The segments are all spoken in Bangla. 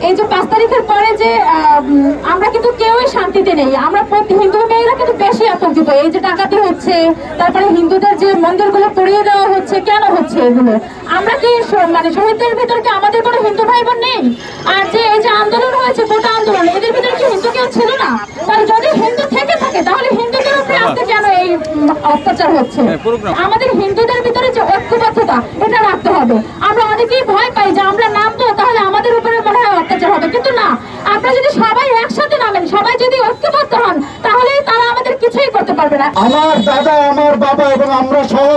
এই যে 5 তারিখের পরে যে আমরা কিন্তু কেউই শান্তিতে নেই। আমরা হিন্দু মেয়েরা কিন্তু বেশি আতঙ্কিত। এই যে ডাকাতি হচ্ছে, তারপরে হিন্দুদের যে মন্দিরগুলো পুড়িয়ে দেওয়া হচ্ছে, কেন হচ্ছে এগুলো? আমরা কি মানে শহীদদের ভিতরে কি আমাদের কোনো হিন্দু ভাই বোন নেই? আর যে এই যে আন্দোলন হয়েছে, কোটা আন্দোলন, এদের ভিতরে কি হিন্দু কেউ ছিল না? তাহলে যদি হিন্দু থেকে থাকে তাহলে হিন্দুদের উপরে আজকে কেন এই অত্যাচার হচ্ছে? আমাদের হিন্দুদের ভিতরে যে ঐক্যবদ্ধতা, এটা রাখতে হবে। আমরা অনেকেই ভয় পাই যে আমরা নামবো তাহলে আমাদের উপরে মনে হয় অত্যাচার হবে, কিন্তু না, আপনারা যদি সবাই একসাথে নামেন, সবাই যদি ঐক্যবদ্ধ হন, তাহলে তারা আমাদের কিছুই করতে পারবে না। আমার দাদা, আমার বাবা এবং আমরা সহ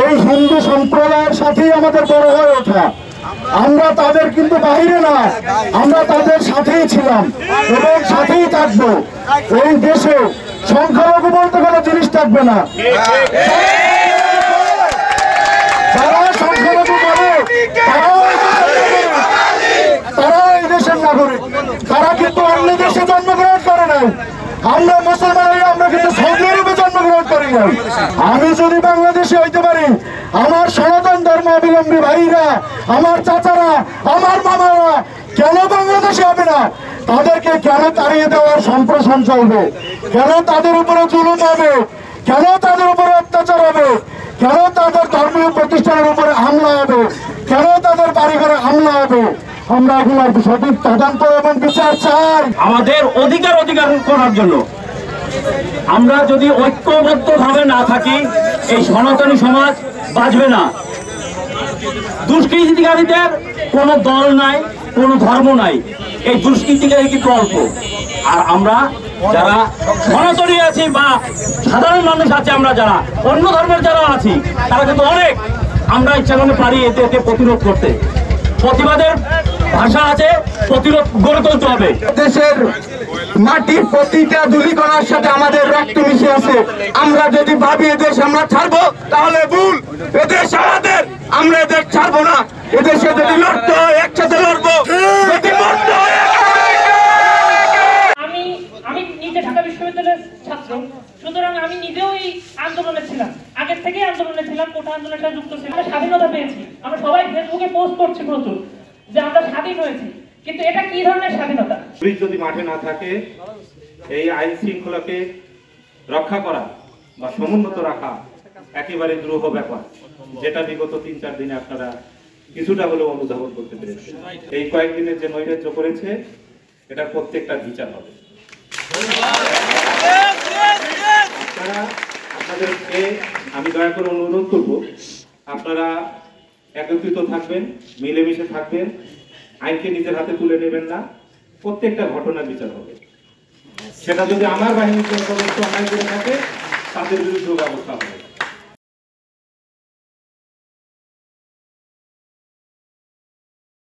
এই হিন্দু সম্প্রদায়ের সাথেই আমাদের বড় হয়ে ওঠা। আমরা তাদের কিন্তু বাহিরে না, আমরা তাদের সাথেই ছিলাম এবং সাথেই থাকবো। এই দেশে সংখ্যালঘু বলতে কোনো জিনিস থাকবে না। যারা সংখ্যালঘু বলে তারাও এই দেশের নাগরিক, তারা কিন্তু অন্য দেশে জন্মগ্রহণ করে নাই। আমরা মুসলমান, আমরা কিন্তু সৌদি আরবে জন্মগ্রহণ করি নাই। আমি যদি বাংলাদেশে হইতে পারি, আমার সনাতন ধর্ম অবলম্বী ভাইরা, আমার চাচারা, আমার মামারা কেন বাংলাদেশে হবে না? তাদেরকে কেন তাড়িয়ে দেওয়ার সম্প্রসারণ চলবে? কেন তাদের উপরে জুলুম হবে? কেন তাদের উপরে অত্যাচার হবে? কেন তাদের ধর্মীয় প্রতিষ্ঠানের উপরে হামলা হবে? কেন তাদের বাড়িঘরে হামলা হবে? আমরা এগুলোর সঠিক তদন্ত এবং বিচার চাই। আমাদের অধিকার করার জন্য আমরা যদি ঐক্যবদ্ধভাবে না থাকি, এই সনাতনী সমাজ বাঁচবে না। দুষ্কৃতিকারীদের কোনো দল নাই, কোনো ধর্ম নাই, এই দুষ্কৃতিকারী কিন্তু অল্প। আর আমরা যারা সনাতনী আছি বা সাধারণ মানুষ আছে, আমরা যারা অন্য ধর্মের যারা আছি, তারা কিন্তু অনেক। আমরা ইচ্ছা করলে পারি এতে প্রতিরোধ করতে। প্রতিবাদের ভাষা আছে, প্রতিরোধ গড়ে তুলতে হবে। দেশের মাটির প্রতিটা ধূলিকণার সাথে আমাদের রক্ত মিশে আছে। আমরা যদি ভাবি এদেশ আমরা ছাড়বো, তাহলে ভুল। এদেশ আমাদের, আমরা এদেশ ছাড়বো না। এদেশে যদি লড়তে হয় একসাথে লড়বো, যদি মরতে হয়। আমি নিজে ঢাকা বিশ্ববিদ্যালয়ের ছাত্র, সুতরাং আমি নিজেও এই আন্দোলনে ছিলাম, আগের থেকেই আন্দোলনে ছিলাম, কোটা আন্দোলনের সাথে যুক্ত ছিলাম। আমরা স্বাধীনতা পেয়েছি, আমরা সবাই ফেসবুকে পোস্ট করছি প্রচুর যে আমরা স্বাধীন হয়েছি, কিন্তু এটা কি ধরনের স্বাধীনতা? পুলিশ যদি মাঠে না থাকে, এই আইন শৃঙ্খলাকে রক্ষা করা বা সমুন্নত রাখা একেবারে দুরূহ ব্যাপার, যেটা বিগত 3-4 দিনে আপনারা কিছুটা হলেও অনুধাবন করতে পেরেছেন। এই কয়েকদিনের যে নৈরাজ্য করেছে, এটার প্রত্যেকটা বিচার হবে। আপনাদেরকে আমি দয়া করে অনুরোধ করব, আপনারা একত্রিত থাকবেন, মিলেমিশে থাকবেন, আইনকে নিজের হাতে তুলে নেবেন না। প্রত্যেকটা ঘটনার বিচার হবে। সেটা যদি আমার বাহিনীর কোনো অন্যায় করে থাকে, তাদের বিরুদ্ধে ব্যবস্থা হবে।